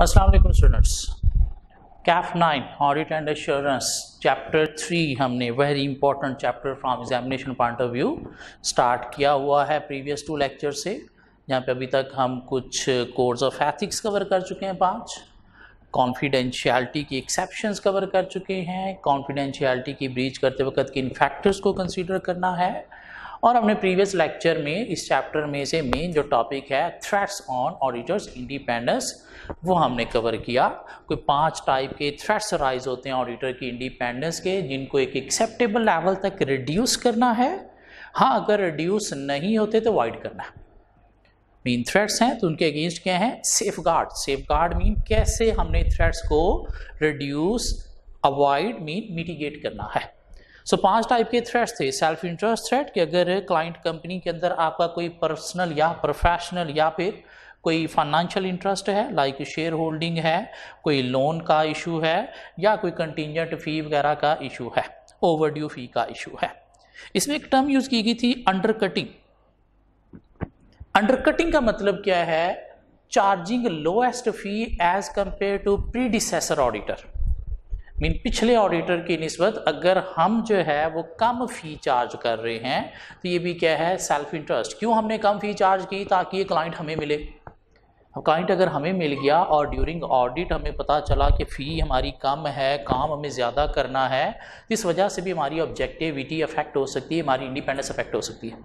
अस्सलाम वालेकुम students. Kaif 9 audit and assurance chapter 3 हमने very important chapter from examination point of view start किया हुआ है प्रीवियस 2 लेक्चर से, जहाँ पे अभी तक हम कुछ कोड्स ऑफ एथिक्स कवर कर चुके हैं 5, कॉन्फिडेंशियलिटी की एक्सेप्शंस कवर कर चुके हैं, कॉन्फिडेंशियलिटी की ब्रीच करते वक्त किन फैक्टर्स को कंसीडर करना है, और हमने प्रीवियस लेक्चर में इस चैप्टर में से मेन जो टॉपिक है थ्रेट्स ऑन ऑडिटर्स इंडिपेंडेंस वो हमने कवर किया। कोई 5 टाइप के थ्रेट्स राइज होते हैं ऑडिटर की इंडिपेंडेंस के, जिनको एक एक्सेप्टेबल लेवल तक रिड्यूस करना है। हाँ, अगर रिड्यूस नहीं होते तो अवॉइड करना है। मेन थ्रेट्स हैं तो उनके अगेंस्ट क्या है? सेफ गार्ड मीन कैसे हमने थ्रेट्स को रिड्यूस, अवॉइड मीन मिटिगेट करना है। सो 5 टाइप के थ्रेट्स थे। सेल्फ इंटरेस्ट थ्रेट कि अगर क्लाइंट कंपनी के अंदर आपका कोई पर्सनल या प्रोफेशनल या फिर कोई फाइनेंशियल इंटरेस्ट है, लाइक शेयर होल्डिंग है, कोई लोन का इशू है, या कोई कंटिंजेंट फी वगैरह का इशू है, ओवरड्यू फी का इशू है। इसमें एक टर्म यूज की गई थी अंडरकटिंग। अंडरकटिंग का मतलब क्या है? Charging lowest fee as compare to predecessor auditor. Mean पिछले ऑडिटर की निस्बत अगर हम जो है वो कम फी चार्ज कर रहे हैं तो ये भी क्या है? Self interest. क्यों हमने कम फी चार्ज की? ताकि ये क्लाइंट हमें मिले। अब क्लाइंट अगर हमें मिल गया और ड्यूरिंग ऑडिट हमें पता चला कि फ़ी हमारी कम है, काम हमें ज़्यादा करना है, तो इस वजह से भी हमारी ऑब्जेक्टिविटी अफेक्ट हो सकती है, हमारी इंडिपेंडेंस अफेक्ट हो सकती है।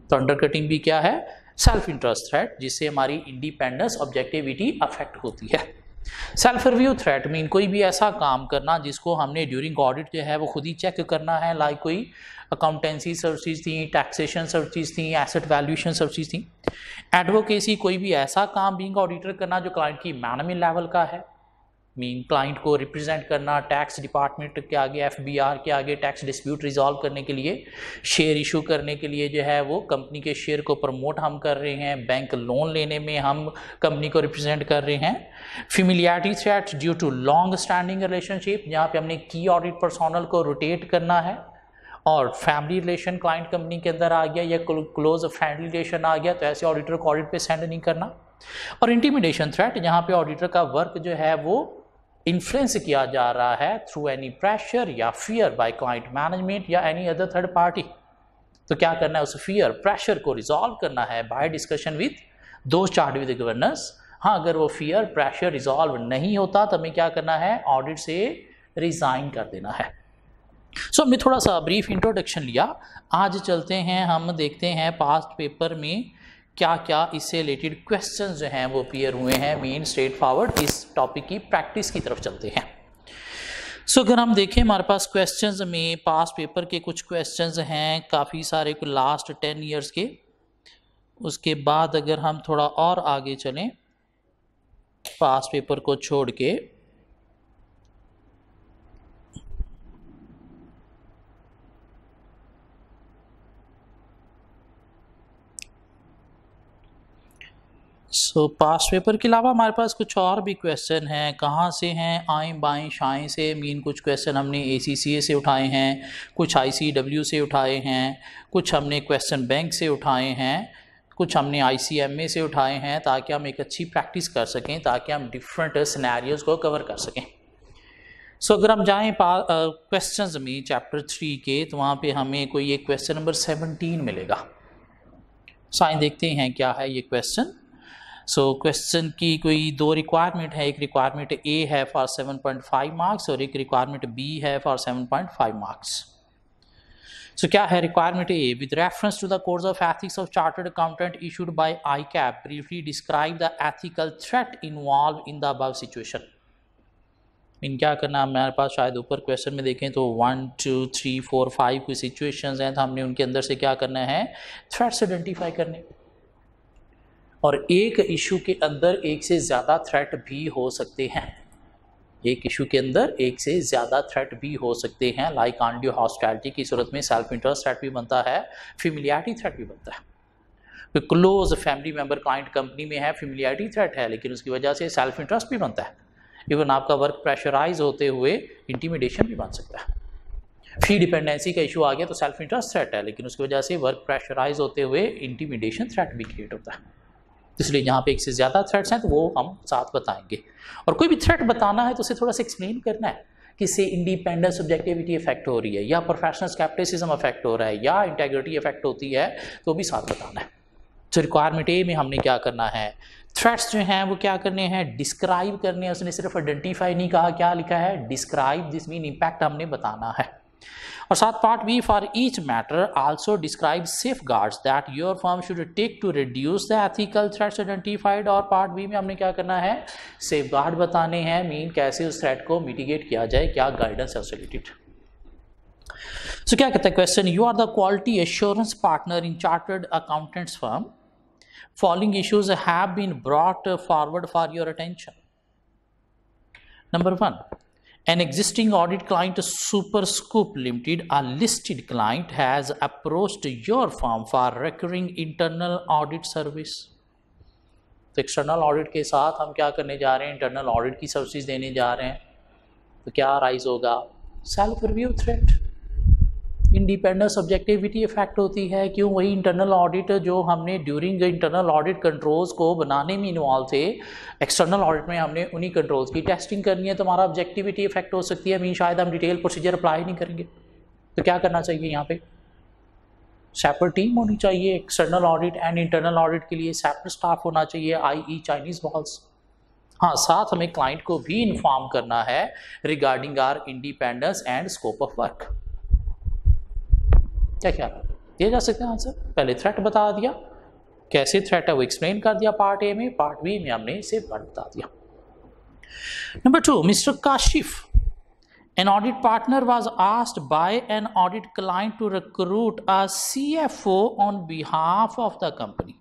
तो अंडरकटिंग भी क्या है? सेल्फ इंटरेस्ट थ्रेट, जिससे हमारी इंडिपेंडेंस, ऑब्जेक्टिविटी अफेक्ट होती है। सेल्फ रिव्यू थ्रेट मीन कोई भी ऐसा काम करना जिसको हमने ड्यूरिंग ऑडिट जो है वो खुद ही चेक करना है, लाइक कोई अकाउंटेंसी सर्विसेज थी, टैक्सेशन सर्विसेज थी, एसेट वैल्यूएशन सर्विसेज थी। एडवोकेसी कोई भी ऐसा काम बीइंग ऑडिटर करना जो क्लाइंट की मैनेजमेंट लेवल का है, मीन क्लाइंट को रिप्रेजेंट करना टैक्स डिपार्टमेंट के आगे, एफबीआर के आगे टैक्स डिस्प्यूट रिजॉल्व करने के लिए, शेयर इशू करने के लिए जो है वो कंपनी के शेयर को प्रमोट हम कर रहे हैं, बैंक लोन लेने में हम कंपनी को रिप्रेजेंट कर रहे हैं। Familiarity threat due to long standing relationship, जहाँ पे हमने की ऑडिट पर्सोनल को रोटेट करना है, और फैमिली रिलेशन क्लाइंट कंपनी के अंदर आ गया या क्लोज फैमिली रिलेशन आ गया तो ऐसे ऑडिटर को ऑडिट पे सेंड नहीं करना। और इंटिमिडेशन थ्रेट, जहाँ पे ऑडिटर का वर्क जो है वो इन्फ्लुएंस किया जा रहा है थ्रू एनी प्रेशर या फियर बाय क्लाइंट मैनेजमेंट या एनी अदर थर्ड पार्टी। तो क्या करना है? उस फियर प्रेशर को रिजॉल्व करना है by discussion with those charge with governance. हाँ, अगर वो फियर प्रेशर रिजॉल्व नहीं होता तो हमें क्या करना है? ऑडिट से रिजाइन कर देना है। सो हमने थोड़ा सा ब्रीफ इंट्रोडक्शन लिया। आज चलते हैं, हम देखते हैं पास्ट पेपर में क्या क्या इससे रिलेटेड क्वेश्चंस जो हैं वो अपीयर हुए हैं। मेन स्ट्रेट फॉरवर्ड इस टॉपिक की प्रैक्टिस की तरफ चलते हैं। सो अगर हम देखें हमारे पास क्वेश्चंस में पास्ट पेपर के कुछ क्वेश्चंस हैं काफ़ी सारे, लास्ट 10 ईयर्स के। उसके बाद अगर हम थोड़ा और आगे चलें पास्ट पेपर को छोड़ के, पास्ट पेपर के अलावा हमारे पास कुछ और भी क्वेश्चन हैं। कहाँ से हैं? आएँ बाएँ शाएँ से। मीन कुछ क्वेश्चन हमने ACCA से उठाए हैं, कुछ ICW से उठाए हैं, कुछ हमने क्वेश्चन बैंक से उठाए हैं, कुछ हमने ICMA से उठाए हैं, ताकि हम एक अच्छी प्रैक्टिस कर सकें, ताकि हम डिफरेंट सिनेरियोज को कवर कर सकें। अगर हम जाएँ क्वेश्चन में चैप्टर 3 के, तो वहाँ पर हमें कोई एक क्वेश्चन नंबर 17 मिलेगा। साइन देखते हैं क्या है ये क्वेश्चन। क्वेश्चन की कोई 2 रिक्वायरमेंट है। एक रिक्वायरमेंट A है फॉर 7.5 मार्क्स और एक रिक्वायरमेंट B है फॉर 7.5 मार्क्स। क्या है requirement A? With reference to the codes of ethics of chartered accountant issued by ICAP, briefly describe the ethical threat involve in the above situation. इन क्या करना है? हमारे पास शायद ऊपर क्वेश्चन में देखें तो 1 2 3 4 5 कोई सिचुएशंस हैं, तो हमने उनके अंदर से क्या करना है? थ्रेट्स आइडेंटिफाई करने। और एक इशू के अंदर एक से ज़्यादा थ्रेट भी हो सकते हैं। एक इशू के अंदर एक से ज़्यादा थ्रेट भी हो सकते हैं, लाइक अनड्यू हॉस्टिलिटी की सूरत में सेल्फ इंटरेस्ट थ्रेट भी बनता है, फेमिलियरिटी थ्रेट भी बनता है। तो close family member client company में है, फेमिलियरिटी थ्रेट है, लेकिन उसकी वजह से सेल्फ इंटरेस्ट भी बनता है। इवन आपका वर्क प्रेशराइज होते हुए इंटिमिडेशन भी बन सकता है। फी डिपेंडेंसी का इशू आ गया तो सेल्फ इंटरेस्ट थ्रेट है, लेकिन उसकी वजह से वर्क प्रेशराइज होते हुए इंटिमिडेशन थ्रेट भी क्रिएट होता है। इसलिए यहाँ पे एक से ज़्यादा थ्रेट्स हैं तो वो हम साथ बताएंगे। और कोई भी थ्रेट बताना है तो उसे थोड़ा सा एक्सप्लेन करना है कि इससे इंडिपेंडेंट सब्जेक्टिविटी इफेक्ट हो रही है या प्रोफेशनल स्केप्टिसिज्म इफेक्ट हो रहा है या इंटेग्रिटी इफेक्ट होती है, तो भी साथ बताना है। तो रिक्वायरमेंट ए में हमने क्या करना है, थ्रेट्स जो हैं वो क्या करने हैं, डिस्क्राइब करने हैं। उसने सिर्फ आइडेंटिफाई नहीं कहा, क्या लिखा है, डिस्क्राइब, दिस मीन इम्पैक्ट हमने बताना है। और साथ part B, for each matter also describe safeguards that your firm should take to reduce the ethical threats identified. और पार्ट बी में हमने क्या करना है, सेफगार्ड बताने हैं, मीन कैसे उस थ्रेट को मिटिगेट किया जाए, क्या गाइडेंस है उससे रिलेटेड। सो क्या कहता है question, you are the quality assurance partner in chartered accountants firm, following issues have been brought forward for your attention. Number 1, an existing audit client, Superscoop Limited, a listed client, has approached your firm for recurring internal audit service. तो external audit के साथ हम क्या करने जा रहे हैं, internal audit की सर्विसेज देने जा रहे हैं। तो क्या राइज होगा, self review threat, independent subjectivity effect होती है। क्यों, वही इंटरनल ऑडिट जो हमने ड्यूरिंग इंटरनल ऑडिट कंट्रोल्स को बनाने में इन्वॉल्व थे, एक्सटर्नल ऑडिट में हमने उन्हीं कंट्रोल्स की टेस्टिंग करनी है, तो हमारा ऑब्जेक्टिविटी इफेक्ट हो सकती है। मीन शायद हम डिटेल प्रोसीजर अप्लाई नहीं करेंगे। तो क्या करना चाहिए, यहाँ पे सेपरेट टीम होनी चाहिए, external audit and internal audit के लिए सेपरेट स्टाफ होना चाहिए, आई चाइनीज वॉल्स। हाँ, साथ हमें क्लाइंट को भी इन्फॉर्म करना है regarding our independence and scope of work. क्या ख्याल है, दिया जा सकते हैं आंसर। पहले थ्रेट बता दिया, कैसे थ्रेट है वो एक्सप्लेन कर दिया पार्ट ए में, पार्ट बी में हमने सेफगार्ड बता दिया। Number 2, mister Kashif, an audit partner was asked by an audit client to recruit a CFO on behalf of the company.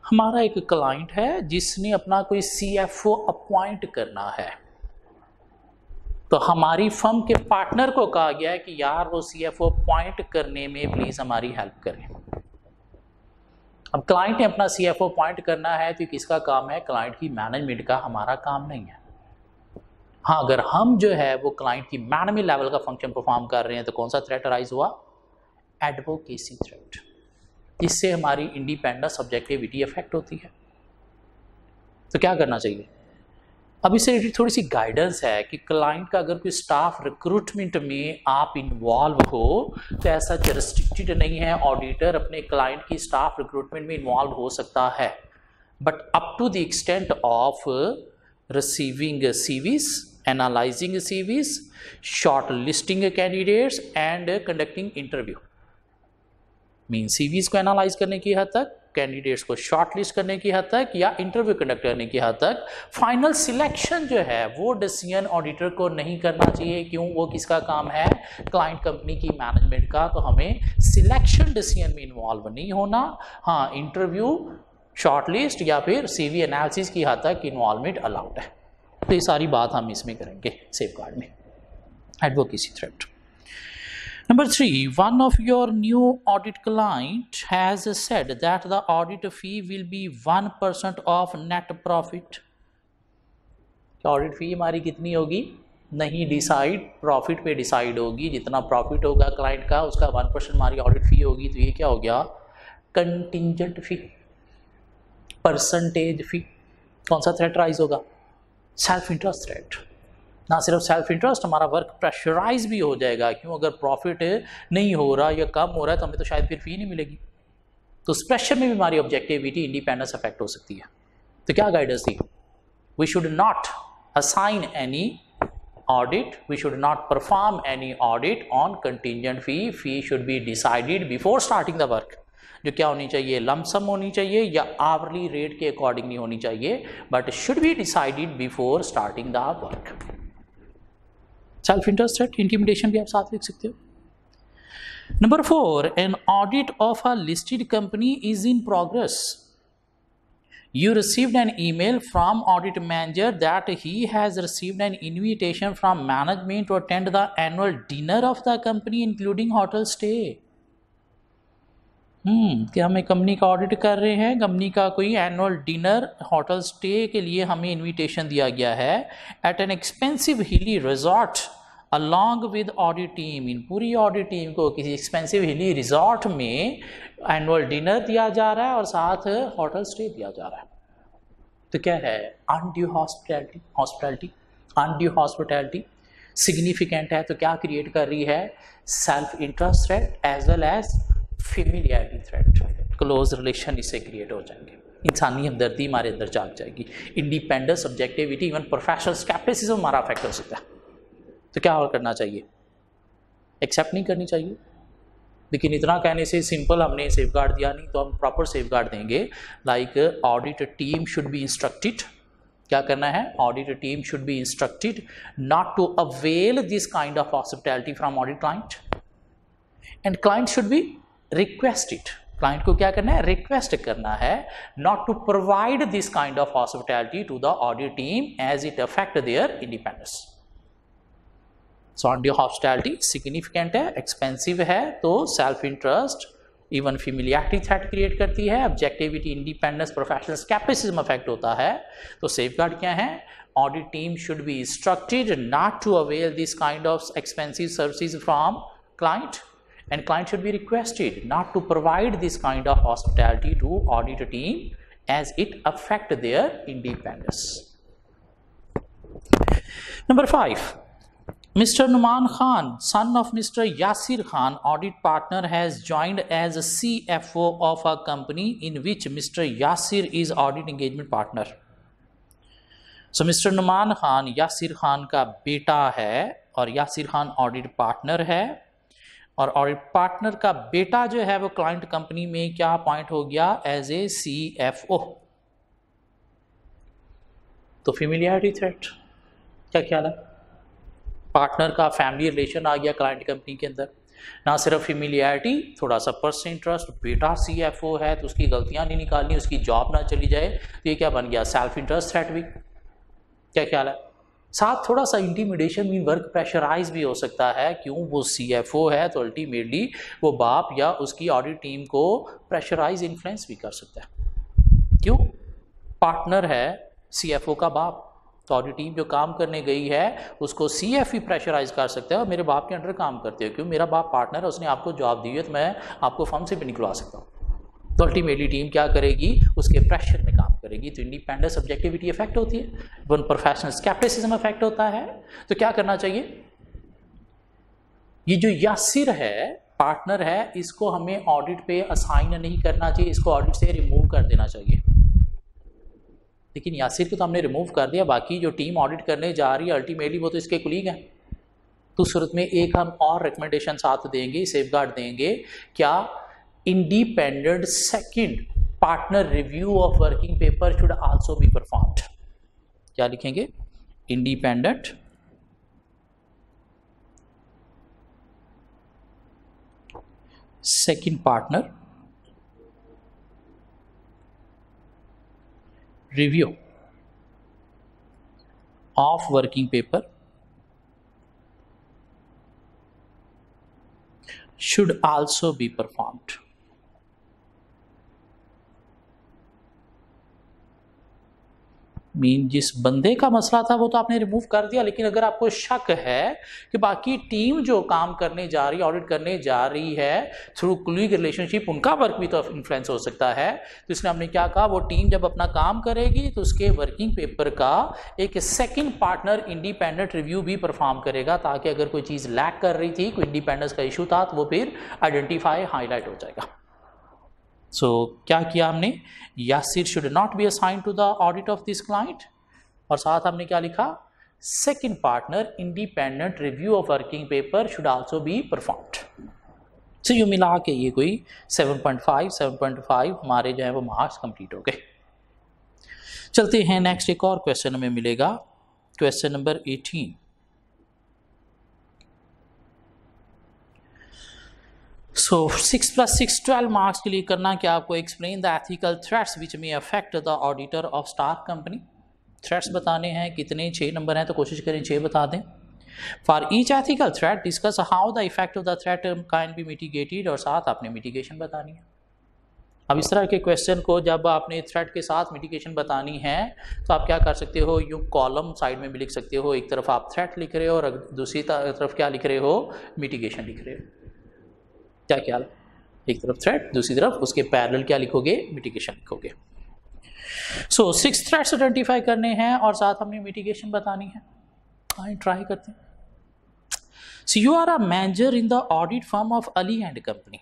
हमारा एक क्लाइंट है जिसने अपना कोई CFO अपॉइंट करना है, तो हमारी फर्म के पार्टनर को कहा गया है कि यार वो CFO अपॉइंट करने में प्लीज हमारी हेल्प करें। अब क्लाइंट ने अपना CFO अपॉइंट करना है, तो किसका काम है, क्लाइंट की मैनेजमेंट का, हमारा काम नहीं है। हाँ, अगर हम जो है वो क्लाइंट की मैनेजमेंट लेवल का फंक्शन परफॉर्म कर रहे हैं तो कौन सा थ्रेट राइज हुआ, एडवोकेसी थ्रेट। इससे हमारी इंडिपेंडेंट सब्जेक्टिविटी इफेक्ट होती है। तो क्या करना चाहिए, अब इससे रिलेटेड थोड़ी सी गाइडेंस है कि क्लाइंट का अगर कोई स्टाफ रिक्रूटमेंट में आप इन्वॉल्व हो तो ऐसा रिस्ट्रिक्टेड नहीं है, ऑडिटर अपने क्लाइंट की स्टाफ रिक्रूटमेंट में इन्वॉल्व हो सकता है, but up to the extent of receiving CVs, analysing CVs, shortlisting candidates and conducting interview. Mean CVs को एनालाइज करने की हद तक, कैंडिडेट्स को शॉर्ट लिस्ट करने की हद तक या इंटरव्यू कंडक्ट करने की हद तक, फाइनल सिलेक्शन जो है वो डिसीजन ऑडिटर को नहीं करना चाहिए। क्यों, वो किसका काम है, क्लाइंट कंपनी की मैनेजमेंट का। तो हमें सिलेक्शन डिसीजन में इन्वॉल्व नहीं होना। हाँ, इंटरव्यू, शॉर्ट लिस्ट या फिर CV एनालिसिस की हद तक इन्वॉल्वमेंट अलाउड है। तो ये सारी बात हम इसमें करेंगे सेफगार्ड में, advocacy threat. Number 3, one of your new audit client has said that the audit fee will be 1% of net profit. Audit फी हमारी कितनी होगी, नहीं डिसाइड, प्रॉफिट पे डिसाइड होगी। जितना प्रॉफिट होगा क्लाइंट का उसका 1% हमारी ऑडिट फी होगी। तो ये क्या हो गया, कंटिंजेंट फी, परसेंटेज फी। कौन सा थ्रेट राइज होगा, सेल्फ इंटरेस्ट थ्रेट। ना सिर्फ सेल्फ इंटरेस्ट, हमारा वर्क प्रेशराइज भी हो जाएगा। क्यों, अगर प्रॉफिट नहीं हो रहा या कम हो रहा है तो हमें तो शायद फिर फी नहीं मिलेगी। तो उस प्रेशर में भी हमारी ऑब्जेक्टिविटी, इंडिपेंडेंस अफेक्ट हो सकती है। तो क्या गाइडेंस थी, we should not assign any audit, we should not perform any audit on contingent fee. Fee should be decided before starting the work. जो क्या होनी चाहिए, लमसम होनी चाहिए या आवरली रेट के अकॉर्डिंग नहीं होनी चाहिए, but should be decided before starting the work. Self interest threat, intimidation भी आप साथ लिख सकते हो। Number 4, an audit of a listed company is in progress. You received an email from audit manager that he has received an invitation from management to attend the annual dinner of the company including hotel stay. कि हमें company का audit कर रहे हैं, company का कोई annual dinner, hotel stay के लिए हमें इनविटेशन दिया गया है at an expensive hilly resort along with audit team, इन पूरी ऑडिट टीम को किसी एक्सपेंसिव हिली रिजॉर्ट में एनुअल डिनर दिया जा रहा है और साथ होटल स्टे दिया जा रहा है। तो क्या है? Undue hospitality. Hospitality, undue hospitality significant है तो क्या क्रिएट कर रही है? Self interest threat as well as familiarity threat. Close relation इससे क्रिएट हो जाएंगे, इंसानी हमदर्दी हमारे अंदर जाग जाएगी, independence, subjectivity, even professional scepticism हमारा अफेक्ट हो सकता है। तो क्या और करना चाहिए? एक्सेप्ट नहीं करनी चाहिए। लेकिन इतना कहने से सिंपल हमने सेफ गार्ड दिया नहीं, तो हम प्रॉपर सेफ गार्ड देंगे। Like audit team should be instructed, क्या करना है? Audit team should be instructed not to avail this kind of hospitality from audit client, and client should be requested, client को क्या करना है? रिक्वेस्ट करना है not to provide this kind of hospitality to the audit team as it affect their independence. So undue hospitality significant है, expensive है, तो self interest, even familiarity threat create करती है, objectivity, independence, professional scepticism affect होता है। तो safeguard क्या है? Audit team should be instructed not to avail this kind of expensive services from client, and client should be requested not to provide this kind of hospitality to audit team as it affect their independence. Number 5, Mr. Numan Khan, son of Mr. Yasir Khan, audit partner, has joined as a CFO of a company in which Mr. Yasir is audit engagement partner. So Mr. Numan Khan Yasir Khan का बेटा है और Yasir Khan audit partner है, और audit partner का बेटा जो है वो क्लाइंट कंपनी में क्या अपॉइंट हो गया? As a CFO। तो फेमिलियरिटी थ्रेट, क्या ख्याल है? पार्टनर का फैमिली रिलेशन आ गया क्लाइंट कंपनी के अंदर, ना सिर्फ फेमिलियरिटी, थोड़ा सा पर्सनल इंटरेस्ट, बेटा CFO है तो उसकी गलतियां नहीं निकालनी, उसकी जॉब ना चली जाए, तो ये क्या बन गया? सेल्फ इंटरेस्ट थ्रेट भी। क्या ख्याल है? साथ थोड़ा सा इंटीमिडेशन भी, वर्क प्रेशराइज भी हो सकता है। क्यों? वो CFO है तो अल्टीमेटली वो बाप या उसकी ऑडिट टीम को प्रेशराइज, इन्फ्लुएंस भी कर सकता है। क्यों? पार्टनर है CFO का बाप, तो ऑडिट टीम जो काम करने गई है उसको CF ही प्रेशराइज कर सकता है और मेरे बाप के अंडर काम करते हो, क्यों? मेरा बाप पार्टनर है, उसने आपको जॉब दी है तो मैं आपको फर्म से भी निकलवा सकता हूँ। तो अल्टीमेटली टीम क्या करेगी? उसके प्रेशर में काम करेगी, तो इंडिपेंडेंस, सब्जेक्टिविटी इफेक्ट होती है, वन प्रोफेशनल स्केप्टिसिज्म इफेक्ट होता है। तो क्या करना चाहिए? ये जो यासिर है, पार्टनर है, इसको हमें ऑडिट पे असाइन नहीं करना चाहिए, इसको ऑडिट से रिमूव कर देना चाहिए। लेकिन यासिर को तो हमने रिमूव कर दिया, बाकी जो टीम ऑडिट करने जा रही है अल्टीमेटली वो तो इसके कुलीग हैं। तो सूरत में एक हम और रिकमेंडेशन साथ देंगे, सेफगार्ड देंगे, क्या? Independent second partner review of working paper should also be performed. क्या लिखेंगे? Independent second partner review of working paper should also be performed. Mean जिस बंदे का मसला था वो तो आपने रिमूव कर दिया, लेकिन अगर आपको शक है कि बाकी टीम जो काम करने जा रही है, ऑडिट करने जा रही है थ्रू कोलीग रिलेशनशिप, उनका वर्क भी तो इन्फ्लुएंस हो सकता है, तो इसलिए हमने क्या कहा? वो टीम जब अपना काम करेगी तो उसके वर्किंग पेपर का एक सेकंड पार्टनर इंडिपेंडेंट रिव्यू भी परफॉर्म करेगा, ताकि अगर कोई चीज़ लैक कर रही थी, कोई इंडिपेंडेंस का इशू था, तो वो फिर आइडेंटिफाई, हाईलाइट हो जाएगा। सो क्या किया हमने? Yasir should not be assigned to the audit of this client, और साथ हमने क्या लिखा? Second partner independent review of working paper should also be performed. So ये मिला के ये कोई 7.5 हमारे जो है वो मार्क्स कंप्लीट हो गए। चलते हैं नेक्स्ट, एक और क्वेश्चन हमें मिलेगा, क्वेश्चन नंबर 18। सो 6 + 6 12 मार्क्स के लिए करना क्या? आपको explain the ethical threats which may affect the auditor of star company. Threats बताने हैं, कितने? 6 नंबर हैं, तो कोशिश करें 6 बता दें। For each ethical threat discuss how the effect of the threat can be mitigated, और साथ आपने मिटिगेशन बतानी है। अब इस तरह के क्वेश्चन को जब आपने थ्रेट के साथ मिटिगेशन बतानी है तो आप क्या कर सकते हो, यूँ कॉलम साइड में भी लिख सकते हो, एक तरफ आप थ्रेट लिख रहे हो और दूसरी तरफ क्या लिख रहे हो, मिटिगेशन लिख रहे हो। क्या ख्याल, एक तरफ थ्रेट दूसरी तरफ उसके पैरेलल क्या लिखोगे, मिटिगेशन लिखोगे। सो 6 थ्रेट्स आइडेंटिफाई करने हैं और साथ हमें मिटिगेशन बतानी है। आइए ट्राई करते हैं। So you are a manager in the audit firm of Ali and company.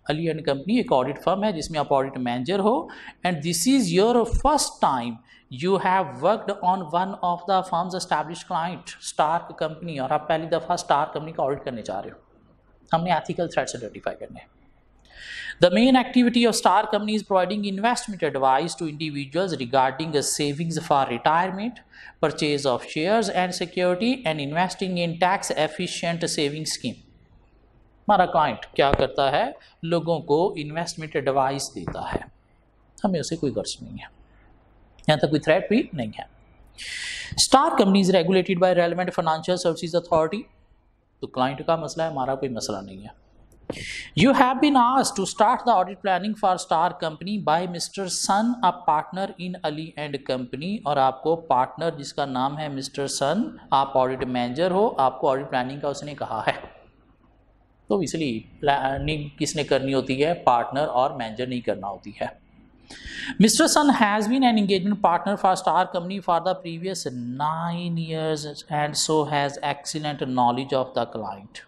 Ali and company एक ऑडिट फर्म है जिसमें आप ऑडिट मैनेजर हो, and this is your first time you have worked on one of the firm's established client star company, और आप पहली दफ़ा star company का ऑडिट करने जा रहे हो। हमने एथिकल थ्रेट्स आइडेंटिफाई करने हैं। The main activity of Star Company is providing investment advice to individuals regarding savings for retirement, purchase of shares and security, and investing in tax-efficient saving scheme. हमारा client क्या करता है, लोगों को investment advice देता है, हमें उसे कोई गर्ज नहीं है, यहाँ तक कोई थ्रेट भी नहीं है। Star company is regulated by relevant financial services authority, तो क्लाइंट का मसला है, हमारा कोई मसला नहीं है। You have been asked to start the audit planning for Star Company by Mr. Sun, a partner in Ali and Company, और आपको पार्टनर जिसका नाम है मिस्टर सन, आप ऑडिट मैनेजर हो, आपको ऑडिट प्लानिंग का उसने कहा है। तो इसलिए प्लानिंग किसने करनी होती है, पार्टनर और मैनेजर नहीं करना होती है। Mr. Sun has been an engagement partner for Star Company for the previous 9 years and so has excellent knowledge of the client.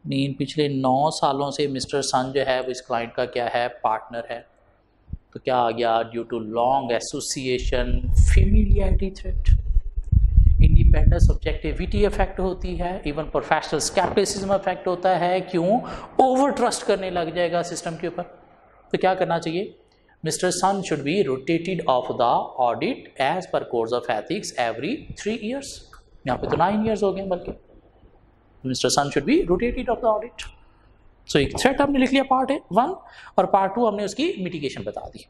Mean पिछले 9 सालों से मिस्टर सन जो है वो इस क्लाइंट का क्या है, पार्टनर है। तो क्या आ गया, due to long association, familiarity threat, independence objectivity effect होती है, इवन प्रोफेशनल स्केप्टिसिज्म इफेक्ट होता है। क्यों, ओवर ट्रस्ट करने लग जाएगा सिस्टम के ऊपर। तो क्या करना चाहिए, mister sun should be rotated off the audit as per course of ethics every 3 years. यहाँ पे तो 9 ईयर्स हो गए, बल्कि mister sun should be rotated off the audit. So एक थ्रेट हमने लिख लिया पार्ट 1, और पार्ट 2 हमने उसकी मिटिगेशन बता दी।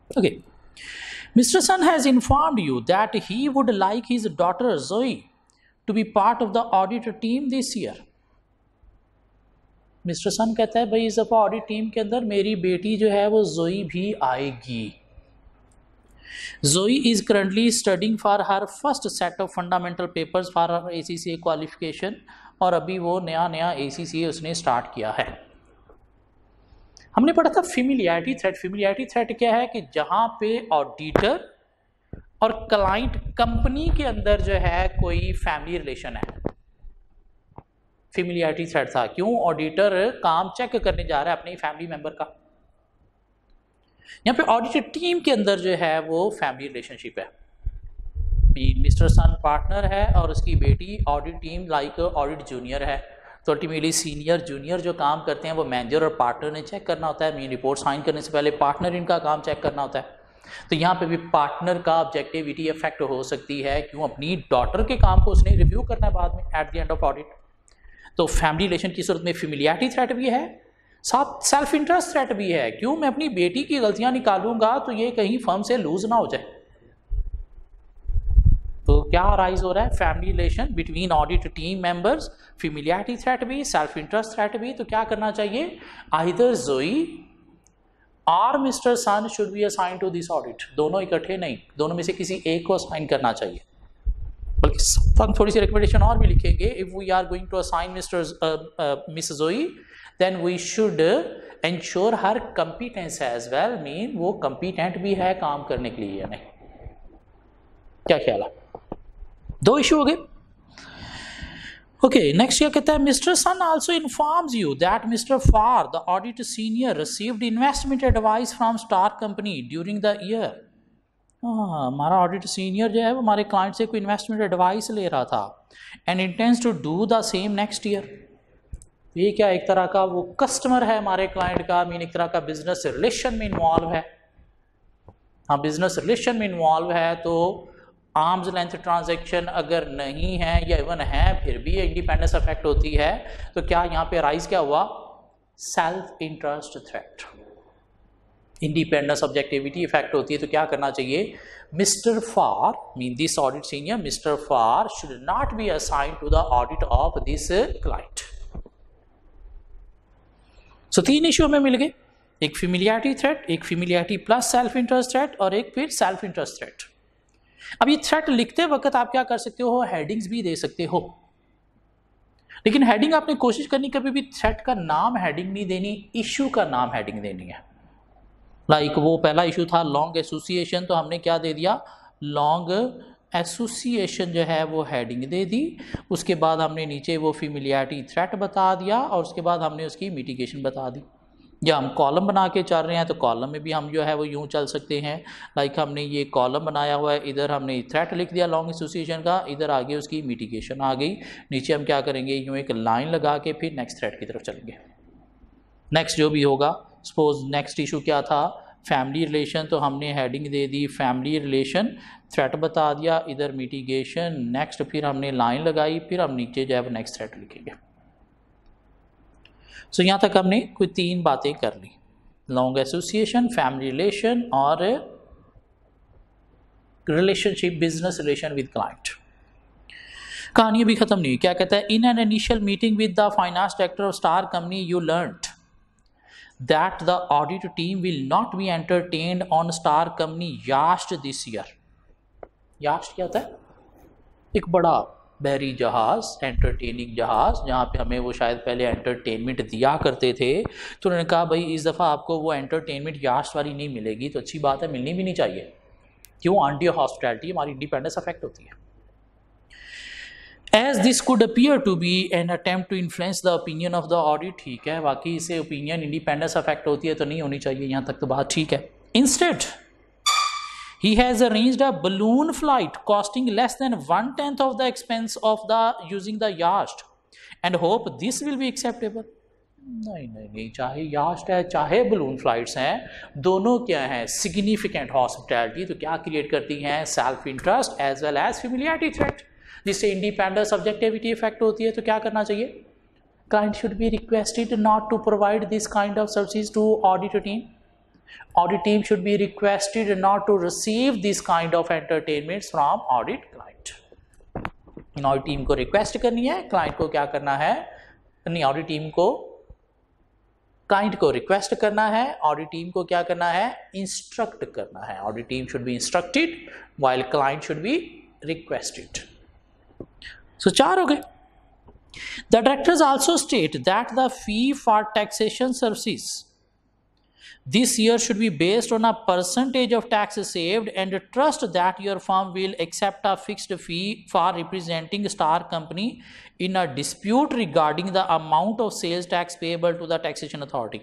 Okay, mister Son has informed you that he would like his daughter Joey to be part of the audit team this year. Mister Son कहता है भाई इस दफा ऑडिट टीम के अंदर मेरी बेटी जो है वो जोई भी आएगी। Zoe is currently studying for her first set of fundamental papers for her ACCA qualification, और अभी वो नया ACCA उसने स्टार्ट किया है। हमने पढ़ा था फेमिलियरिटी थ्रेट। फेमिलियरिटी थ्रेट क्या है कि जहाँ पे ऑडिटर और क्लाइंट कंपनी के अंदर जो है कोई फैमिली रिलेशन है, फेमिलियरिटी थ्रेट था। क्यों, ऑडिटर काम चेक करने जा रहा है अपने फैमिली मेंबर का। यहाँ पे ऑडिट टीम के अंदर जो है वो फैमिली रिलेशनशिप है। मिस्टर सन पार्टनर है और उसकी बेटी audit team like audit junior है। तो अल्टीमेटली सीनियर जूनियर जो काम करते हैं वो मैनेजर और पार्टनर ने चेक करना होता है। मेन रिपोर्ट साइन करने से पहले पार्टनर इनका काम चेक करना होता है। तो यहाँ पे भी पार्टनर का ऑब्जेक्टिविटी इफेक्ट हो सकती है। क्यों, अपनी डॉटर के काम को उसने रिव्यू करना है बाद में at the end of audit. तो फैमिली रिलेशन की सूरत में फेमिलियरिटी थ्रेट भी है, साथ सेल्फ इंटरेस्ट थ्रेट भी है। क्यों, मैं अपनी बेटी की गलतियां निकालूंगा तो ये कहीं फर्म से लूज ना हो जाए। तो क्या राइज हो रहा है, family relation between audit team members, familiarity threat भी, सेल्फ इंटरेस्ट थ्रेट भी। तो क्या करना चाहिए, आइदर जोई और mister sun should be assign to this audit. दोनों इकट्ठे नहीं, दोनों में से किसी एक को असाइन करना चाहिए। बल्कि हम थोड़ी सी रिकमेंडेशन और भी लिखेंगे, if we are going to assign miss Joey then we should ensure her competence as well, mean वो competent भी है काम करने के लिए या नहीं। क्या ख्याल है, 2 इशू हो गए। ओके, नेक्स्ट क्या कहता है, mister Sun also informs you that mister Far the audit senior received investment advice from star company during the year. हमारा ऑडिट सीनियर जो है वो हमारे क्लाइंट से कोई इन्वेस्टमेंट एडवाइस ले रहा था, and intends to do the same next year. ये क्या, एक तरह का वो कस्टमर है हमारे क्लाइंट का, मीन एक तरह का बिजनेस रिलेशन में इन्वॉल्व है। हाँ, बिजनेस रिलेशन में इन्वॉल्व है तो आर्म्स लेंथ ट्रांजैक्शन अगर नहीं है या इवन है फिर भी इंडिपेंडेंस अफेक्ट होती है। तो क्या यहाँ पे राइज क्या हुआ, self interest threat, independence objectivity effect होती है। तो क्या करना चाहिए, mister Far mean this audit senior, mister Far should not be assigned to the audit of this client. So 3 issue हमें मिल गए। एक फेमिलियरिटी थ्रेट, एक familiarity plus self interest threat और एक फिर सेल्फ इंटरेस्ट थ्रेट। अब ये थ्रेट लिखते वक्त आप क्या कर सकते हो, हेडिंग्स भी दे सकते हो, लेकिन हेडिंग आपने कोशिश करनी कभी भी थ्रेट का नाम हेडिंग नहीं देनी, इशू का नाम हेडिंग देनी है। लाइक वो पहला इशू था लॉन्ग एसोसिएशन, तो हमने क्या दे दिया, लॉन्ग एसोसिएशन जो है वो हेडिंग दे दी। उसके बाद हमने नीचे वो फेमिलियरिटी थ्रेट बता दिया और उसके बाद हमने उसकी मिटिगेशन बता दी। या हम कॉलम बना के चल रहे हैं तो कॉलम में भी हम जो है वो यूं चल सकते हैं। लाइक हमने ये कॉलम बनाया हुआ है, इधर हमने थ्रेट लिख दिया लॉन्ग एसोसिएशन का, इधर आगे उसकी मिटिगेशन आ गई, नीचे हम क्या करेंगे, यूं एक लाइन लगा के फिर नेक्स्ट थ्रेट की तरफ चलेंगे। नेक्स्ट जो भी होगा, सपोज नेक्स्ट इशू क्या था, फैमिली रिलेशन, तो हमने हेडिंग दे दी फैमिली रिलेशन, थ्रेट बता दिया, इधर मिटिगेशन, नेक्स्ट फिर हमने लाइन लगाई, फिर हम नीचे जो है वो नेक्स्ट थ्रेट लिखेंगे। सो यहाँ तक हमने कोई 3 बातें कर ली, लॉन्ग एसोसिएशन, फैमिली रिलेशन और relationship, business relation with client. कहानी भी खत्म नहीं, क्या कहता है, in an initial meeting with the finance director of star company you learned that the audit team will not be entertained on star company yacht this year। यास्ट क्या होता है, एक बड़ा बहरी जहाज, एंटरटेनिंग जहाज, जहाँ पे हमें वो शायद पहले एंटरटेनमेंट दिया करते थे, तो उन्होंने कहा भाई इस दफ़ा आपको वो एंटरटेनमेंट यास्ट वाली नहीं मिलेगी। तो अच्छी बात है, मिलनी भी नहीं चाहिए, क्यों, आंटी हॉस्पिटैलिटी, हमारी इंडिपेंडेंस अफेक्ट होती है। As this could appear to be an attempt to influence the opinion of the audit, ठीक है, बाकी इसे ओपिनियन इंडिपेंडेंस अफेक्ट होती है तो नहीं होनी चाहिए, यहाँ तक तो बात ठीक है। Instead, he has arranged a balloon flight costing less than 1/10 of the expense of the using the yacht and hope this will be acceptable। नहीं, चाहे यास्ट है चाहे बलून फ्लाइट्स हैं, दोनों क्या हैं, सिग्निफिकेंट हॉस्पिटैलिटी, तो क्या क्रिएट करती हैं, self interest as well as familiarity threat, जिससे इंडिपेंडेंट सब्जेक्टिविटी इफेक्ट होती है। तो क्या करना चाहिए, client should be requested not to provide this kind of services to audit team, audit team should be requested not to receive this kind of entertainment from audit client. Audit team को request करनी है, client को क्या करना है, नहीं, audit team को client को रिक्वेस्ट करना है, ऑडिट टीम को क्या करना है, इंस्ट्रक्ट करना है। Audit team should be instructed while client should be requested. So 4 हो गए। The directors also state that the fee for taxation services this year should be based on a percentage of tax saved and trust that your firm will accept a fixed fee for representing star company in a dispute regarding the amount of sales tax payable to the taxation authority।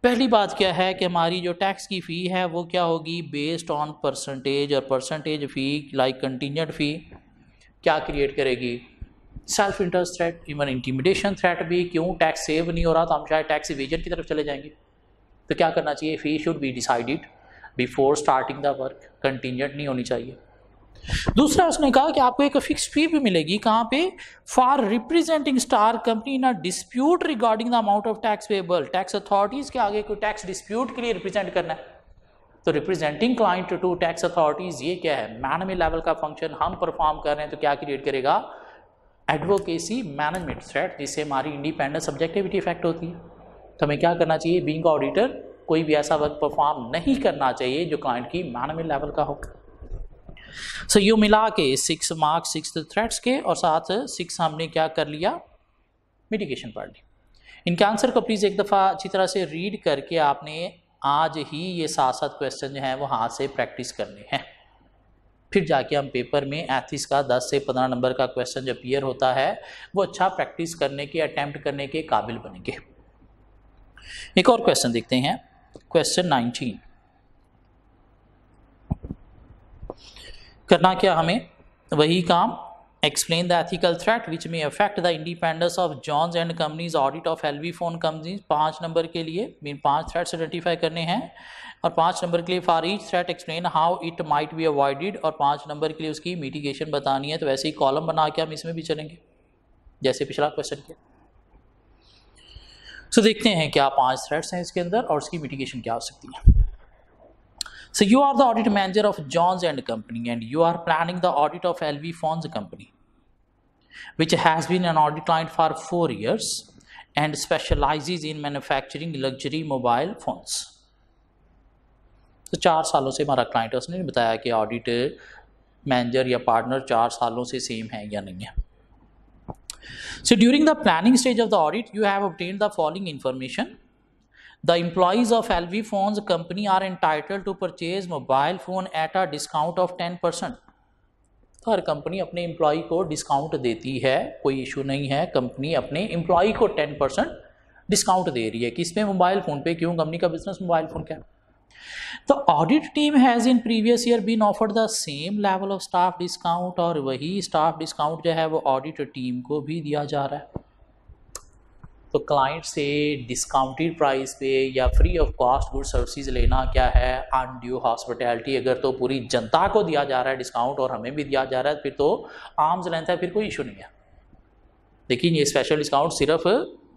पहली बात क्या है कि हमारी जो tax की फ़ी है वो क्या होगी, बेस्ड ऑन परसेंटेज, और परसेंटेज फ़ी लाइक कंटीजेंट फ़ी क्या क्रिएट करेगी, self interest threat, even intimidation threat भी, क्यों, टैक्स सेव नहीं हो रहा तो हम शायद टैक्स इवेजन की तरफ चले जाएंगे। तो क्या करना चाहिए, fee should be decided before starting the work, contingent नहीं होनी चाहिए। दूसरा उसने कहा कि आपको एक फिक्स फी भी मिलेगी, कहाँ पे, for representing star company in a dispute regarding the amount of tax payable, tax authorities के आगे कोई टैक्स डिस्प्यूट के लिए रिप्रेजेंट करना है। तो representing client to tax authorities, ये क्या है, मैनेजमेंट लेवल का फंक्शन हम परफॉर्म कर रहे हैं, तो क्या क्रिएट करेगा, एडवोकेसी मैनेजमेंट थ्रेट, जिससे हमारी इंडिपेंडेंट सब्जेक्टिविटी इफेक्ट होती है। तो हमें क्या करना चाहिए, बीइंग ऑडिटर कोई भी ऐसा वर्क परफॉर्म नहीं करना चाहिए जो क्लाइंट की मैनेजमेंट लेवल का हो। सो ये मिला के 6 मार्क्स 6 थ्रेट्स के, और साथ 6 हमने क्या कर लिया, मिटिगेशन पढ़ ली। इनके आंसर को प्लीज़ एक दफ़ा अच्छी तरह से रीड करके आपने आज ही ये 7 क्वेश्चन जो हैं वो हाथ से प्रैक्टिस करने हैं, फिर जाके हम पेपर में एथिक्स का 10 से 15 नंबर का क्वेश्चन जो अपीयर होता है वो अच्छा प्रैक्टिस करने के, अटैम्प्ट करने के काबिल बनेंगे। एक और क्वेश्चन देखते हैं, क्वेश्चन 19। करना क्या हमें, वही काम, explain the ethical threat which may affect the independence of Johns and company's audit of LV phone company's. 5 number के लिए मीन 5 थ्रेट्स आइडेंटिफाई करने हैं, और 5 नंबर के लिए for each threat explain how it might be avoided, और 5 number के लिए उसकी मिटिगेशन बतानी है। तो वैसे ही कॉलम बना के हम इसमें भी चलेंगे जैसे पिछला क्वेश्चन किया। सो देखते हैं क्या 5 थ्रेट्स हैं इसके अंदर और उसकी मिटिगेशन क्या हो सकती है। So you are the audit manager of Johns and Company and you are planning the audit of LV Phones Company, which has been an audit client for 4 years and specializes in manufacturing luxury mobile phones. तो 4 सालों से हमारा client है, उसने नहीं बताया कि audit manager या पार्टनर 4 सालों से सेम है या नहीं है. So during the planning stage of the audit, you have obtained the following information. The employees of LV Phones company are entitled to purchase mobile phone at a discount of 10%. Her company अपने employ को discount देती है, कोई issue नहीं है. Company अपने employ को 10% discount दे रही है. किस पे? मोबाइल फ़ोन पे. क्यों? कंपनी का बिजनेस मोबाइल फ़ोन क्या है. तो audit team has in previous year been offered the same level of staff discount, और वही स्टाफ डिस्काउंट जो है वो ऑडिट टीम को भी दिया जा रहा है. तो क्लाइंट से डिस्काउंटेड प्राइस पे या free of cost good services लेना क्या है? Undue hospitality. अगर तो पूरी जनता को दिया जा रहा है डिस्काउंट और हमें भी दिया जा रहा है, फिर तो आर्म्स लेंथ है, फिर कोई इशू नहीं है. लेकिन ये स्पेशल डिस्काउंट सिर्फ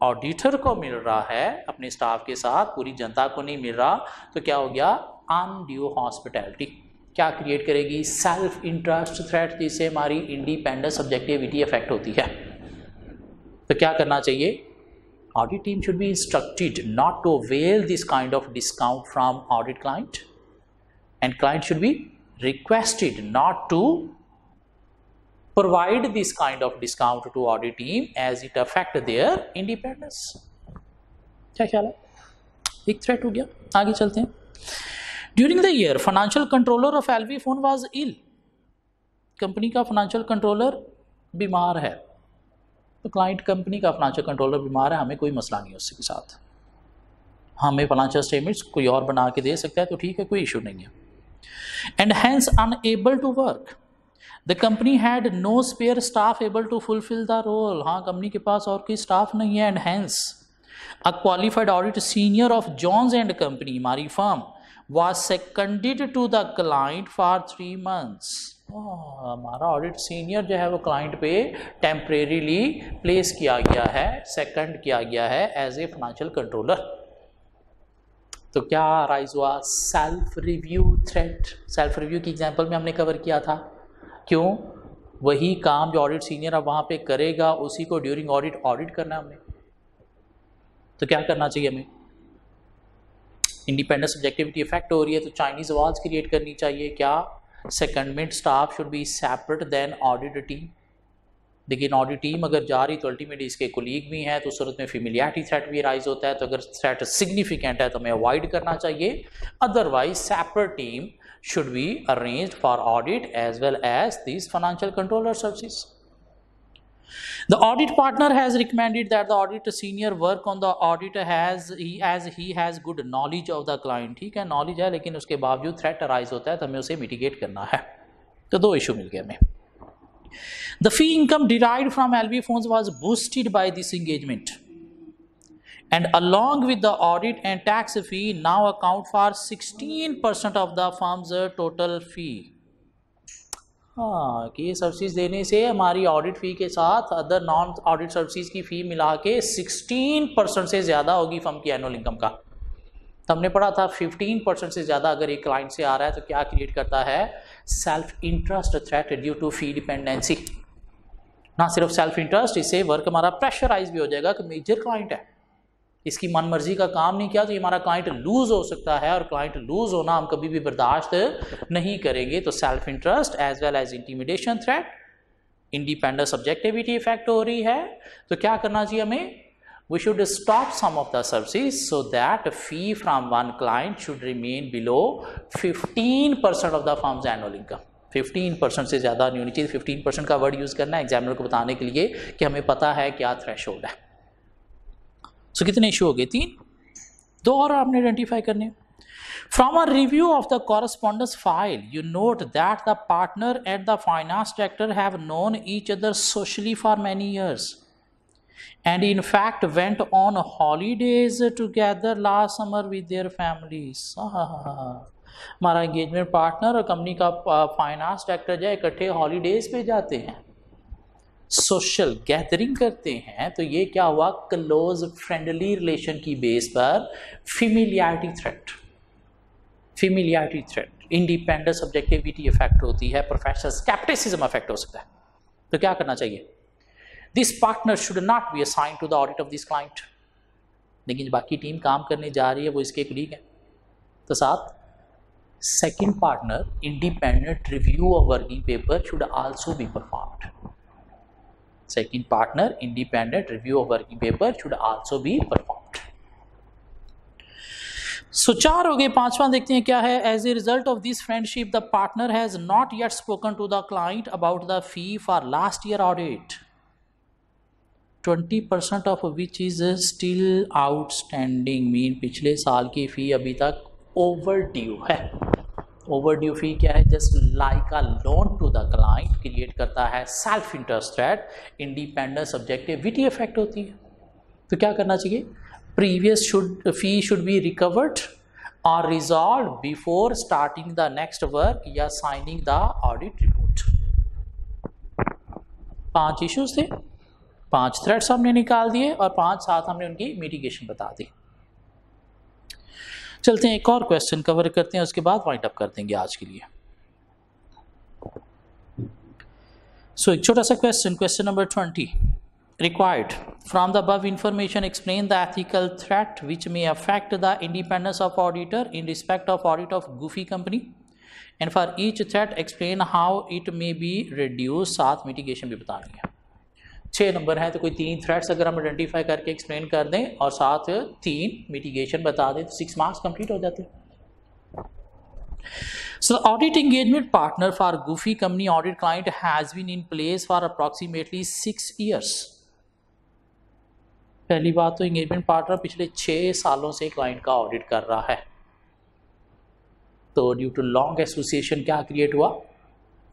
ऑडिटर को मिल रहा है अपने स्टाफ के साथ, पूरी जनता को नहीं मिल रहा. तो क्या हो गया? Undue hospitality. क्या क्रिएट करेगी? सेल्फ इंटरेस्ट थ्रेट, जिससे हमारी इंडिपेंडेंट सब्जेक्टिविटी अफेक्ट होती है. तो क्या करना चाहिए? Audit team should be instructed not to avail this kind of discount from audit client, and client should be requested not to provide this kind of discount to audit team as it affect their independence. क्या ख्याल है? एक threat हो गया. आगे चलते हैं. During the year, financial controller of LV Phone was ill. Company का फाइनेंशियल कंट्रोलर बीमार है. तो क्लाइंट कंपनी का फाइनेंशियल कंट्रोलर बीमार है, हमें कोई मसला नहीं है उसके साथ. हमें फाइनेंशियल स्टेटमेंट्स कोई और बना के दे सकता है, तो ठीक है, कोई इशू नहीं है. And hence unable to work. The company had no spare staff able to fulfil the role. हाँ, कंपनी के पास और कोई स्टाफ नहीं है. And hence a qualified audit senior of Johns and company, हमारी firm, was seconded to the client for 3 months. हमारा audit senior जो है वो क्लाइंट पे टेम्परेरीली प्लेस किया गया है, सेकंड किया गया है एज ए फाइनेंशियल कंट्रोलर. तो क्या राइज हुआ? Self review threat. Self review की एग्जांपल में हमने कवर किया था. क्यों? वही काम जो ऑडिट सीनियर अब वहाँ पे करेगा, उसी को ड्यूरिंग ऑडिट ऑडिट करना है हमें. तो क्या करना चाहिए हमें? इंडिपेंडेंट सब्जेक्टिविटी इफेक्ट हो रही है तो चाइनीज आवाज़ क्रिएट करनी चाहिए. क्या? Secondment staff should be separate then audit team. लेकिन ऑडिट टीम अगर जा रही तो अल्टीमेटली इसके कोलीग भी हैं, तो सूरत में फेमिलियरिटी थ्रेट भी राइज होता है. तो अगर थ्रेट सिग्निफिकेंट है तो हमें अवॉइड करना चाहिए. Otherwise separate team should be arranged for audit as well as this financial controller services. The audit partner has recommended that the audit senior work on the audit as he has good knowledge of the client. ठीक है, knowledge है, लेकिन उसके बावजूद threat arise होता है तो हमें उसे मिटिगेट करना है. तो 2 इशू मिल गए हमें. The fee income derived from LV Phones was boosted by this engagement, and along with the audit and tax fee now account for 16% of the firm's total fee. हाँ, कि ये सर्विसेज देने से हमारी ऑडिट फ़ी के साथ अदर नॉन ऑडिट सर्विसेज की फ़ी मिला के 16% से ज़्यादा होगी फर्म की एनुअल इनकम का. तो हमने पढ़ा था 15% से ज़्यादा अगर एक क्लाइंट से आ रहा है तो क्या क्रिएट करता है? Self interest threat due to fee dependency. ना सिर्फ सेल्फ इंटरेस्ट, इससे वर्क हमारा प्रेशराइज भी हो जाएगा कि मेजर क्लाइंट है, इसकी मन मर्जी का काम नहीं किया तो ये हमारा क्लाइंट लूज हो सकता है, और क्लाइंट लूज होना हम कभी भी बर्दाश्त नहीं करेंगे. तो self interest as well as intimidation threat, independent subjectivity effect हो रही है. तो क्या करना चाहिए हमें? We should stop some of the services so that fee from one client should remain below 15% of the firm's annual income. 15% से ज़्यादा नहीं होनी चाहिए. 15% का वर्ड यूज़ करना है एग्जामिनर को बताने के लिए कि हमें पता है क्या थ्रेशोल्ड है. सो कितने इशू हो गए? 3. 2 और आपने आइडेंटिफाई करने. From a review of the correspondence file, you note that the partner and the finance director have known each other socially for many years, and in fact went on holidays together last summer with their families. हमारा engagement partner और company का finance director जो इकट्ठे holidays पे जाते हैं, social gathering करते हैं. तो ये क्या हुआ? क्लोज फ्रेंडली रिलेशन की बेस पर familiarity threat. Familiarity threat, independent subjectivity effect होती है, प्रोफेशनल स्केप्टिसिज्म इफेक्ट हो सकता है. तो क्या करना चाहिए? This partner should not be assign to the audit of this client. लेकिन बाकी टीम काम करने जा रही है, वो इसके कलीग है। तो 7, second partner independent review of working paper should also be performed. Second partner independent review of working paper should also be performed. So 4 हो गए। 5वां देखते हैं क्या है। As a result of this friendship the partner has not yet spoken to the client about the fee for last year audit, 20% of which is still outstanding. Mean पिछले साल की फी अभी तक ओवर ड्यू है। Overdue fee क्या है? Just like a loan to the client create करता है self interest threat, independent subjectivity effect होती है। तो क्या करना चाहिए? Previous fee should be recovered और resolve before starting the next work या signing the audit report. 5 issues थे, 5 थ्रेड्स हमने निकाल दिए और 5 साथ हमने उनकी मिटिगेशन बता दी। चलते हैं एक और क्वेश्चन कवर करते हैं, उसके बाद वाइंड अप कर देंगे आज के लिए। सो एक छोटा सा question number 20 required from the above information explain the ethical threat which may affect the independence of auditor in respect of audit of goofy company, and for each threat explain how it may be reduced। 7 mitigation भी बतानी है। 6 number है तो कोई 3 threats अगर हम identify करके explain कर दें और साथ 3 मिटिगेशन बता दें तो 6 मार्क्स कंप्लीट हो जाते हैं। So the audit engagement partner for goofy company audit client has been in place for approximately 6 years। पहली बात तो एंगेजमेंट पार्टनर पिछले 6 सालों से क्लाइंट का ऑडिट कर रहा है। तो ड्यू टू लॉन्ग एसोसिएशन क्या क्रिएट हुआ?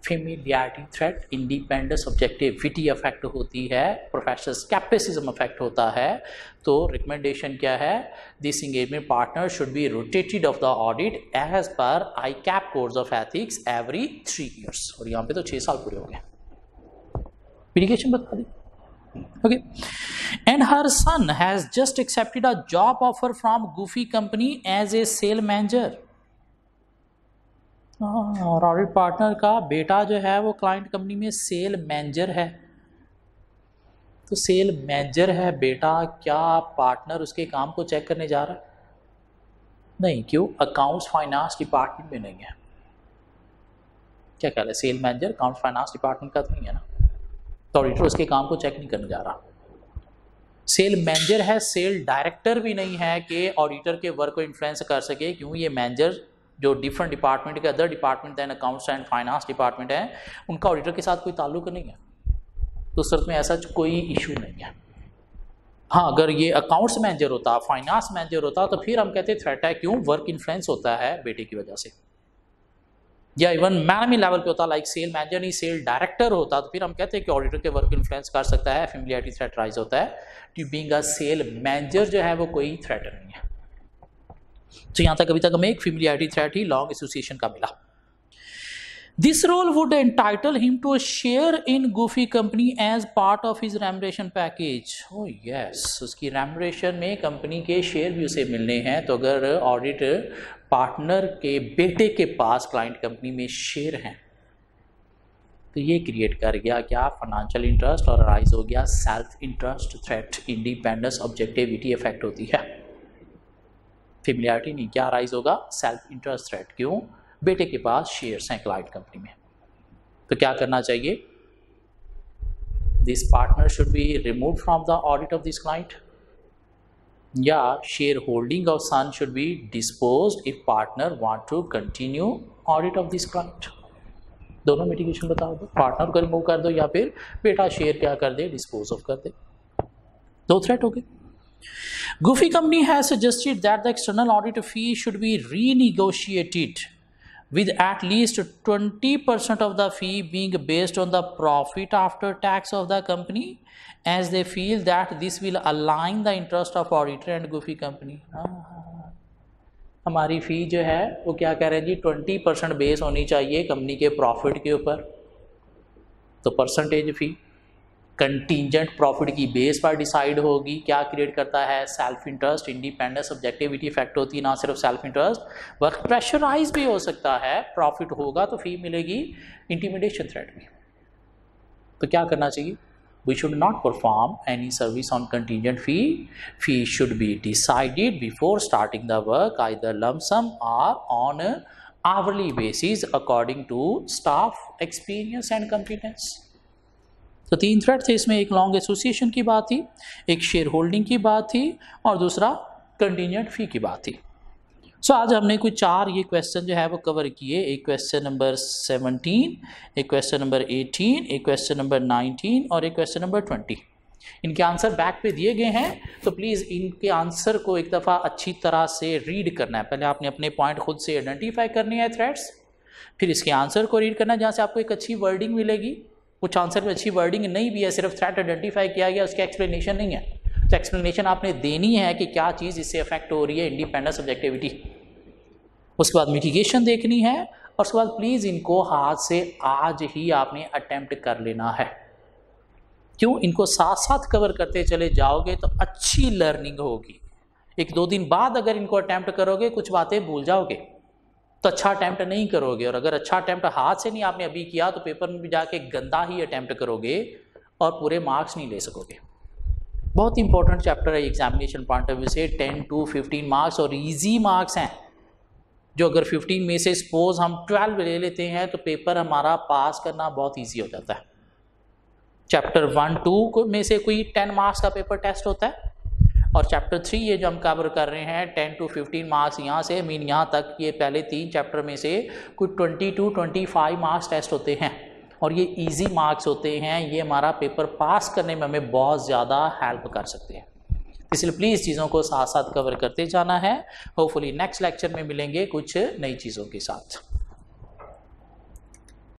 Familiarity threat, independent subjectivity affect होती है, प्रोफेशनल स्केप्टिसिज्म अफेक्ट होता है। तो रिकमेंडेशन क्या है? This engagement partner should be rotated off the audit as per ICAP codes of ethics every 3 years. और यहाँ पे तो 6 साल पूरे हो गए। मिटिगेशन बता दी। Okay, and her son has just accepted a job offer from goofy company as a sale manager। और ऑडिट पार्टनर का बेटा जो है वो क्लाइंट कंपनी में सेल मैनेजर है। तो सेल मैनेजर है बेटा, क्या पार्टनर उसके काम को चेक करने जा रहा है? नहीं। क्यों? अकाउंट्स फाइनेंस डिपार्टमेंट में नहीं है। क्या ख्याल है? Sale manager accounts finance department का तो नहीं है ना, तो ऑडिटर उसके काम को चेक नहीं करने जा रहा। सेल मैनेजर है, सेल डायरेक्टर भी नहीं है कि ऑडिटर के वर्क को इन्फ्लुएंस कर सके। क्यों? ये मैनेजर जो डिफरेंट डिपार्टमेंट के other department than accounts and finance department है, उनका ऑडिटर के साथ कोई ताल्लुक नहीं है। तो उस तरह में ऐसा कोई इशू नहीं है। हाँ, अगर ये अकाउंट्स मैनेजर होता, फाइनेंस मैनेजर होता, तो फिर हम कहते थ्रेट है। क्यों? वर्क इन्फ्लुएंस होता है बेटे की वजह से। या इवन मैनेजमेंट लेवल पे होता, लाइक सेल मैनेजर नहीं सेल डायरेक्टर होता, तो फिर हम कहते हैं कि ऑडिटर के वर्क इन्फ्लुएंस कर सकता है, फेमिलियरिटी थ्रेट राइज होता है। To being a sale manager जो है वो कोई थ्रेट नहीं है। तो यहाँ तक अभी तक हमें एक फेमिलियरिटी थ्रेट ही लॉन्ग एसोसिएशन का मिला। This role would entitle him to a share in Gofi company as part of his remuneration package. Oh yes, उसकी रेम्युनरेशन में कंपनी के शेयर भी उसे मिलने हैं। तो अगर ऑडिट पार्टनर के बेटे के पास क्लाइंट कंपनी में शेयर हैं तो ये क्रिएट कर गया क्या? फाइनेंशियल इंटरेस्ट, और राइज हो गया self interest threat, independence objectivity effect होती है। फेमिलियरिटी नहीं, क्या राइज होगा? Self interest threat. क्यों? बेटे के पास शेयर्स हैं क्लाइंट कंपनी में। तो क्या करना चाहिए? This partner should be remove from the audit of this client, या shareholding of son should be disposed if partner want to continue audit of this client. दोनों मिटिगेशन बताओ दो, पार्टनर को रिमूव कर दो या फिर बेटा शेयर क्या कर दे? डिस्पोज ऑफ कर दे। 2 थ्रेट हो गए। Goofy company has suggested that the external audit fee should be renegotiated with at least 20% of the fee being based on the profit after tax of the company, as they feel that this will align the interest of auditor and Goofy company। हमारी फ़ी जो है वो क्या कह रहे हैं जी? 20% base होनी चाहिए कंपनी के प्रॉफिट के ऊपर। तो परसेंटेज फ़ी कंटीजेंट प्रॉफिट की बेस पर डिसाइड होगी। क्या क्रिएट करता है? Self interest, independence subjectivity effect होती है। ना सिर्फ सेल्फ इंटरेस्ट, वर्क प्रेशराइज भी हो सकता है। प्रॉफिट होगा तो फी मिलेगी, इंटिमिडेशन थ्रेट भी। तो क्या करना चाहिए? we should not perform any service on contingent fee. Fee should be decided before starting the work, either lump sum or on a hourly basis according to staff experience and competence. तो 3 thread थे इसमें, एक long association की बात थी, एक share holding की बात थी और दूसरा कंटीजेंट फी की बात थी। सो आज हमने कुछ 4 ये क्वेश्चन जो है वो कवर किए। एक क्वेश्चन नंबर 17, एक क्वेश्चन नंबर 18, एक क्वेश्चन नंबर 19 और एक क्वेश्चन नंबर 20। इनके आंसर बैक पे दिए गए हैं, तो प्लीज़ इनके आंसर को एक दफ़ा अच्छी तरह से रीड करना है। पहले आपने अपने पॉइंट खुद से आइडेंटिफाई करने हैं थ्रेड्स, फिर इसके आंसर को रीड करना है जहाँ से आपको एक अच्छी वर्डिंग मिलेगी। कुछ आंसर में अच्छी वर्डिंग नहीं भी है, सिर्फ थ्रेड आइडेंटिफाई किया गया, उसका एक्सप्लेनेशन नहीं है। तो एक्सप्लेनेशन आपने देनी है कि क्या चीज़ इससे अफेक्ट हो रही है, इंडिपेंडेंट सब्जेक्टिविटी। उसके बाद मिटिगेशन देखनी है और उसके बाद प्लीज़ इनको हाथ से आज ही आपने अटेम्प्ट कर लेना है। क्यों? इनको साथ साथ कवर करते चले जाओगे तो अच्छी लर्निंग होगी। 1-2 दिन बाद अगर इनको अटेम्प्ट करोगे कुछ बातें भूल जाओगे, तो अच्छा अटेम्प्ट नहीं करोगे। और अगर अच्छा अटेम्प्ट हाथ से नहीं आपने अभी किया तो पेपर में भी जाके गंदा ही अटेम्प्ट करोगे और पूरे मार्क्स नहीं ले सकोगे। बहुत इंपॉर्टेंट चैप्टर है एग्जामिनेशन पॉइंट ऑफ व्यू से। 10 to 15 मार्क्स और ईजी मार्क्स हैं, जो अगर 15 में से सपोज हम 12 ले लेते हैं तो पेपर हमारा पास करना बहुत ईजी हो जाता है। चैप्टर 1-2 में से कोई 10 मार्क्स का पेपर टेस्ट होता है और चैप्टर 3 ये जो हम कवर कर रहे हैं 10 to 15 मार्क्स यहाँ से मीन यहाँ तक, ये पहले 3 चैप्टर में से कुछ 20 to 25 मार्क्स टेस्ट होते हैं और ये इजी मार्क्स होते हैं। ये हमारा पेपर पास करने में हमें बहुत ज़्यादा हेल्प कर सकते हैं, इसलिए प्लीज़ चीज़ों को साथ साथ कवर करते जाना है। होपफुली नेक्स्ट लेक्चर में मिलेंगे कुछ नई चीज़ों के साथ।